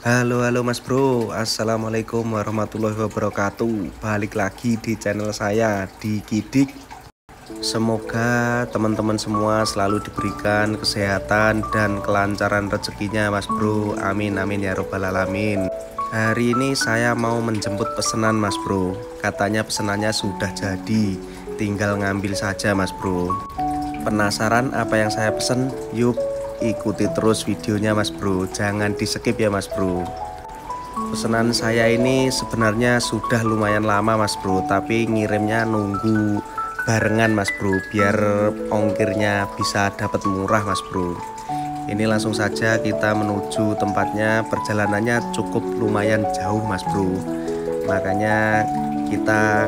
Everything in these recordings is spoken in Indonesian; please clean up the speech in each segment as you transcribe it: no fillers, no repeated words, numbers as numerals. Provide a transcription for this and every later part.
Halo Mas Bro, Assalamualaikum warahmatullahi wabarakatuh. Balik lagi di channel saya di Kidik. Semoga teman-teman semua selalu diberikan kesehatan dan kelancaran rezekinya Mas Bro. Amin amin ya robbal alamin. Hari ini saya mau menjemput pesanan Mas Bro. Katanya pesanannya sudah jadi, tinggal ngambil saja Mas Bro. Penasaran apa yang saya pesen? Yuk ikuti terus videonya Mas Bro, jangan di skip ya Mas Bro. Pesanan saya ini sebenarnya sudah lumayan lama Mas Bro, tapi ngirimnya nunggu barengan Mas Bro, biar ongkirnya bisa dapat murah Mas Bro. Ini langsung saja kita menuju tempatnya. Perjalanannya cukup lumayan jauh Mas Bro, makanya kita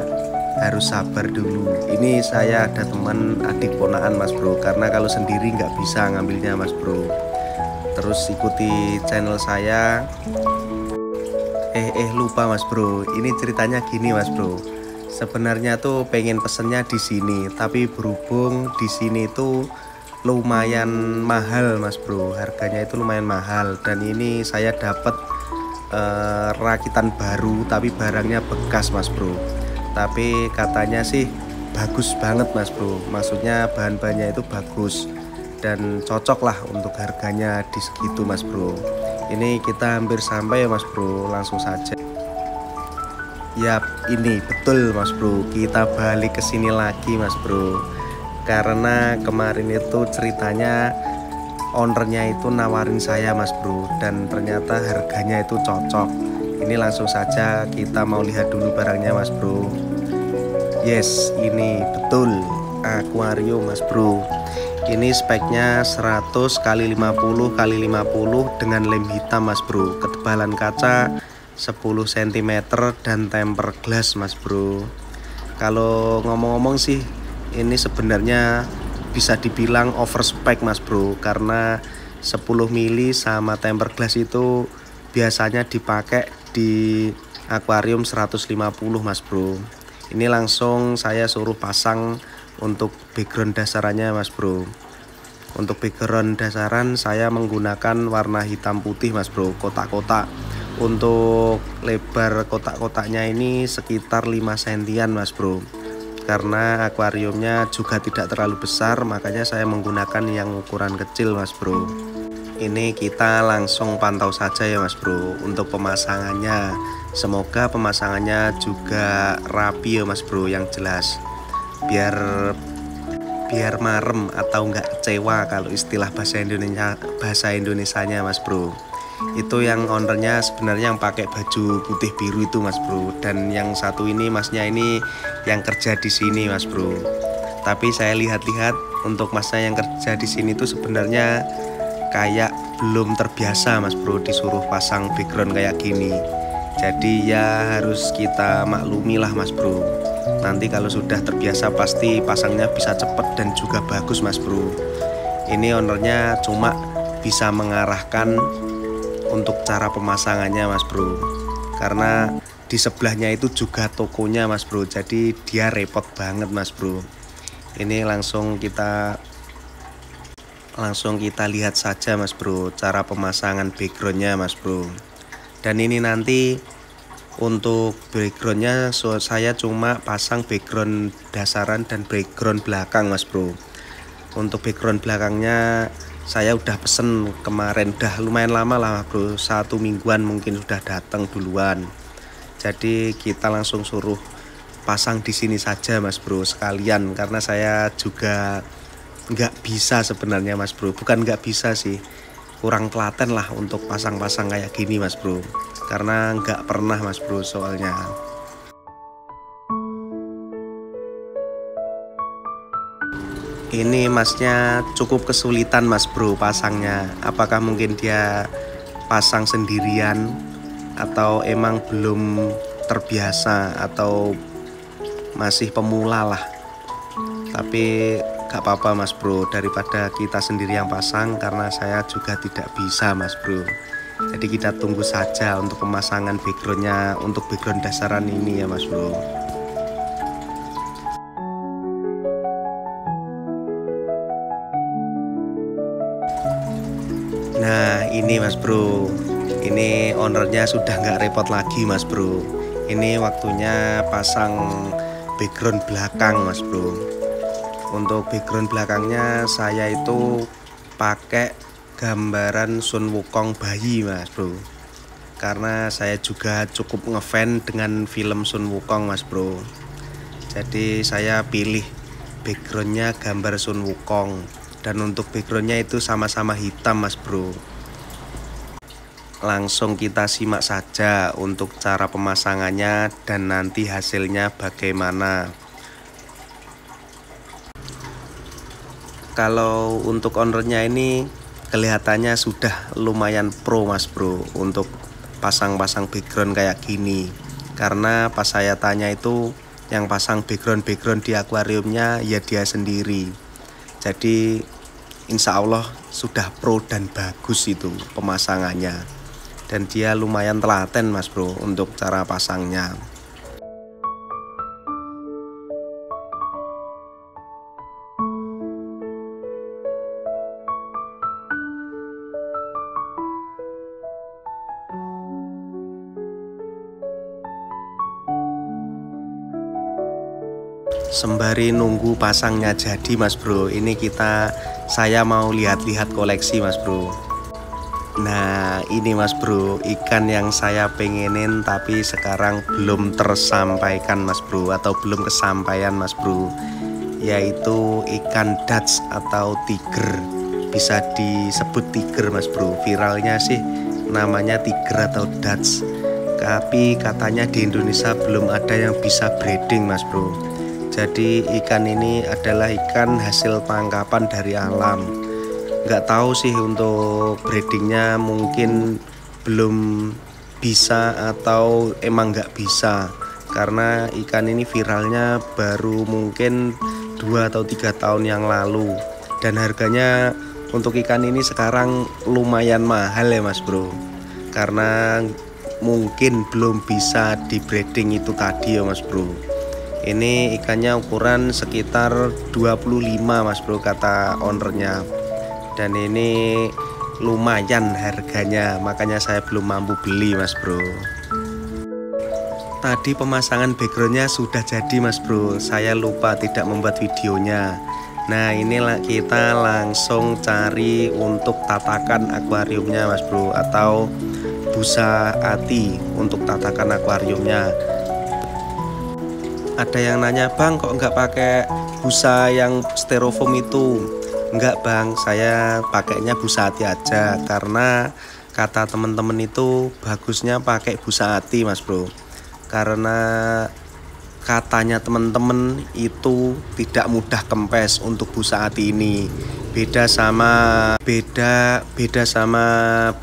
harus sabar dulu. Ini saya ada teman adik ponaan Mas Bro, karena kalau sendiri nggak bisa ngambilnya Mas Bro. Terus ikuti channel saya. Lupa Mas Bro, ini ceritanya gini Mas Bro. Sebenarnya tuh pengen pesennya di sini, tapi berhubung di sini tuh lumayan mahal Mas Bro, harganya itu lumayan mahal. Dan ini saya dapat rakitan baru, tapi barangnya bekas Mas Bro. Tapi katanya sih bagus banget Mas Bro, maksudnya bahan-bahannya itu bagus dan cocok lah untuk harganya di segitu Mas Bro. Ini kita hampir sampai ya Mas Bro, langsung saja. Yap, ini betul Mas Bro, kita balik ke sini lagi Mas Bro. Karena kemarin itu ceritanya ownernya itu nawarin saya Mas Bro, dan ternyata harganya itu cocok. Ini langsung saja kita mau lihat dulu barangnya Mas Bro. Yes, ini betul akuarium Mas Bro. Ini speknya 100 x 50 x 50 dengan lem hitam Mas Bro. Ketebalan kaca 10 cm dan tempered glass Mas Bro. Kalau ngomong-ngomong sih ini sebenarnya bisa dibilang over spec Mas Bro, karena 10 mili sama tempered glass itu biasanya dipakai di akuarium 150 Mas Bro. Ini langsung saya suruh pasang untuk background dasarannya Mas Bro. Untuk background dasaran saya menggunakan warna hitam putih Mas Bro, kotak-kotak. Untuk lebar kotak-kotaknya ini sekitar 5 sentian Mas Bro. Karena akuariumnya juga tidak terlalu besar, makanya saya menggunakan yang ukuran kecil Mas Bro. Ini kita langsung pantau saja ya Mas Bro untuk pemasangannya. Semoga pemasangannya juga rapi ya Mas Bro, yang jelas. Biar marem atau enggak kecewa kalau istilah bahasa Indonesianya Mas Bro. Itu yang ownernya sebenarnya yang pakai baju putih biru itu Mas Bro, dan yang satu ini masnya ini yang kerja di sini Mas Bro. Tapi saya lihat-lihat untuk masnya yang kerja di sini tuh sebenarnya kayak belum terbiasa Mas Bro disuruh pasang background kayak gini. Jadi ya harus kita maklumi lah Mas Bro. Nanti kalau sudah terbiasa pasti pasangnya bisa cepet dan juga bagus Mas Bro. Ini ownernya cuma bisa mengarahkan untuk cara pemasangannya Mas Bro, karena di sebelahnya itu juga tokonya Mas Bro, jadi dia repot banget Mas Bro. Ini langsung kita lihat saja Mas Bro cara pemasangan backgroundnya Mas Bro. Dan ini nanti untuk backgroundnya saya cuma pasang background dasaran dan background belakang Mas Bro. Untuk background belakangnya saya udah pesen kemarin, udah lumayan lama lah Bro, 1 mingguan mungkin sudah datang duluan. Jadi kita langsung suruh pasang di sini saja Mas Bro sekalian, karena saya juga nggak bisa sebenarnya Mas Bro, bukan nggak bisa sih, kurang telaten lah untuk pasang-pasang kayak gini Mas Bro, karena nggak pernah Mas Bro soalnya. Ini masnya cukup kesulitan Mas Bro pasangnya. Apakah mungkin dia pasang sendirian atau emang belum terbiasa atau masih pemula lah. Tapi gak apa-apa Mas Bro, daripada kita sendiri yang pasang, karena saya juga tidak bisa Mas Bro. Jadi kita tunggu saja untuk pemasangan backgroundnya, untuk background dasaran ini ya Mas Bro. Nah ini Mas Bro, Ini ownernya sudah nggak repot lagi mas bro. Ini waktunya pasang background belakang mas bro. Untuk background belakangnya saya itu pakai gambaran Sun Wukong bayi mas bro, karena saya juga cukup ngefans dengan film Sun Wukong mas bro. Jadi saya pilih backgroundnya gambar Sun Wukong, dan untuk backgroundnya itu sama-sama hitam mas bro. Langsung kita simak saja untuk cara pemasangannya dan nanti hasilnya bagaimana. Kalau untuk ownernya ini kelihatannya sudah lumayan pro mas bro untuk pasang-pasang background kayak gini. Karena pas saya tanya itu yang pasang background di akuariumnya ya dia sendiri. Jadi insya Allah sudah pro dan bagus itu pemasangannya. Dan dia lumayan telaten mas bro untuk cara pasangnya. Sembari nunggu pasangnya jadi mas bro, ini saya mau lihat-lihat koleksi mas bro. Nah ini mas bro, ikan yang saya pengenin tapi sekarang belum tersampaikan mas bro, atau belum kesampaian mas bro, yaitu ikan Dutch atau tiger. Bisa disebut tiger mas bro, viralnya sih namanya tiger atau Dutch, tapi katanya di Indonesia belum ada yang bisa breeding mas bro. Jadi ikan ini adalah ikan hasil tangkapan dari alam. Nggak tahu sih untuk breedingnya, mungkin belum bisa atau emang nggak bisa. Karena ikan ini viralnya baru mungkin 2 atau 3 tahun yang lalu. Dan harganya untuk ikan ini sekarang lumayan mahal ya mas bro. Karena mungkin belum bisa di breeding itu tadi ya mas bro. Ini ikannya ukuran sekitar 25 mas bro kata ownernya. Dan ini lumayan harganya, makanya saya belum mampu beli mas bro. Tadi pemasangan backgroundnya sudah jadi mas bro, saya lupa tidak membuat videonya. Nah inilah kita langsung cari untuk tatakan akuariumnya mas bro, atau busa ati untuk tatakan akuariumnya. Ada yang nanya, bang kok nggak pakai busa yang styrofoam itu? Enggak bang, saya pakainya busa ati aja, karena kata temen-temen itu bagusnya pakai busa ati mas bro. Karena katanya temen-temen itu tidak mudah kempes untuk busa ati ini. Beda sama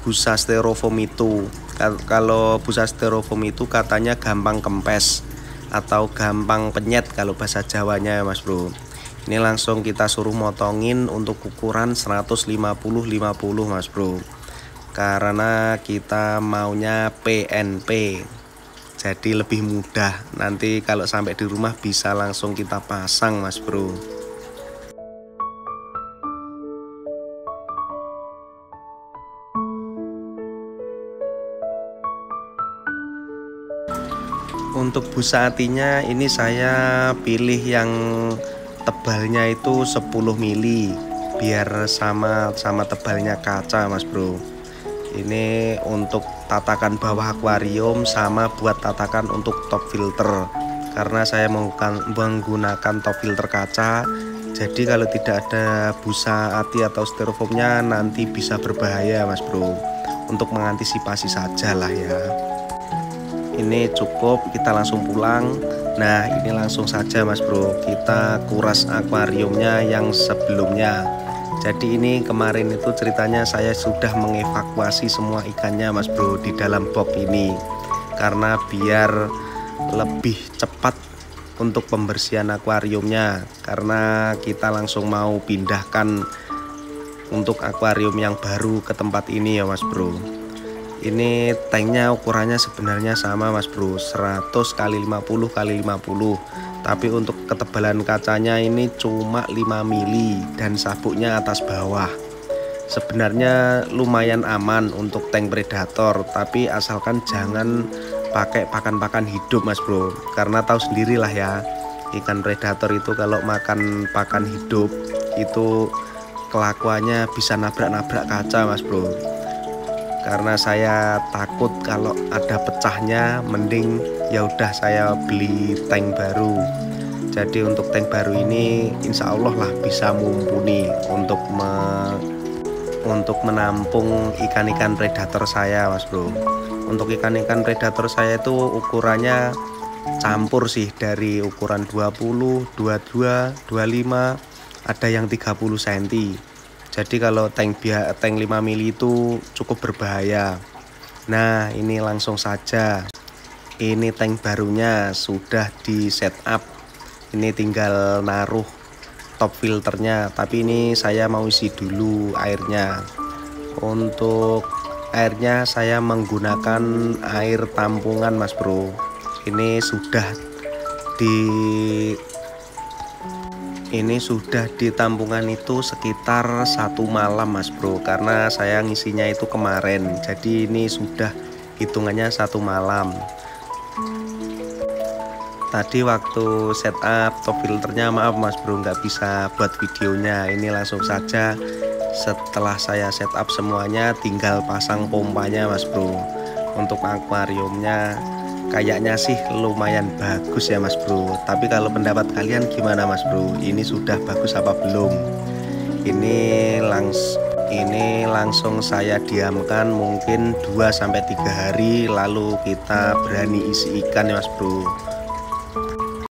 busa styrofoam itu. Kalau busa styrofoam itu katanya gampang kempes atau gampang penyet kalau bahasa Jawanya ya mas bro. Ini langsung kita suruh motongin untuk ukuran 150-50 mas bro, karena kita maunya PNP, jadi lebih mudah. Nanti kalau sampai di rumah bisa langsung kita pasang mas bro. Untuk busa atinya ini saya pilih yang tebalnya itu 10 mili biar sama tebalnya kaca mas bro. Ini untuk tatakan bawah akuarium sama buat tatakan untuk top filter, karena saya menggunakan top filter kaca. Jadi kalau tidak ada busa ati atau styrofoamnya nanti bisa berbahaya mas bro. Untuk mengantisipasi saja lah ya. Ini cukup, kita langsung pulang. Nah ini langsung saja mas bro, kita kuras akuariumnya yang sebelumnya. Jadi ini kemarin itu ceritanya saya sudah mengevakuasi semua ikannya mas bro di dalam box ini, karena biar lebih cepat untuk pembersihan akuariumnya, karena kita langsung mau pindahkan untuk akuarium yang baru ke tempat ini ya mas bro. Ini tanknya ukurannya sebenarnya sama mas bro, 100 x 50 x 50, tapi untuk ketebalan kacanya ini cuma 5 mili dan sabuknya atas bawah. Sebenarnya lumayan aman untuk tank predator, tapi asalkan jangan pakai pakan-pakan hidup Mas Bro, karena tahu sendirilah ya, ikan predator itu kalau makan pakan hidup itu kelakuannya bisa nabrak-nabrak kaca Mas Bro. Karena saya takut kalau ada pecahnya, mending ya udah saya beli tank baru. Jadi untuk tank baru ini insya Allah lah bisa mumpuni untuk menampung ikan-ikan predator saya Mas Bro. Untuk ikan-ikan predator saya itu ukurannya campur sih, dari ukuran 20, 22, 25, ada yang 30 cm. Jadi kalau tank 5 mili itu cukup berbahaya. Nah, ini langsung saja. Ini tank barunya sudah di setup. Ini tinggal naruh top filternya, tapi ini saya mau isi dulu airnya. Untuk airnya saya menggunakan air tampungan Mas Bro. Ini sudah di tampungan itu sekitar 1 malam Mas Bro, karena saya ngisinya itu kemarin, jadi ini sudah hitungannya 1 malam. Tadi waktu setup top filternya, maaf Mas Bro nggak bisa buat videonya. Ini langsung saja setelah saya setup semuanya tinggal pasang pompanya Mas Bro. Untuk akuariumnya kayaknya sih lumayan bagus ya Mas Bro, tapi kalau pendapat kalian gimana Mas Bro? Ini sudah bagus apa belum? Ini langsung saya diamkan mungkin 2-3 hari, lalu kita berani isi ikan ya Mas Bro.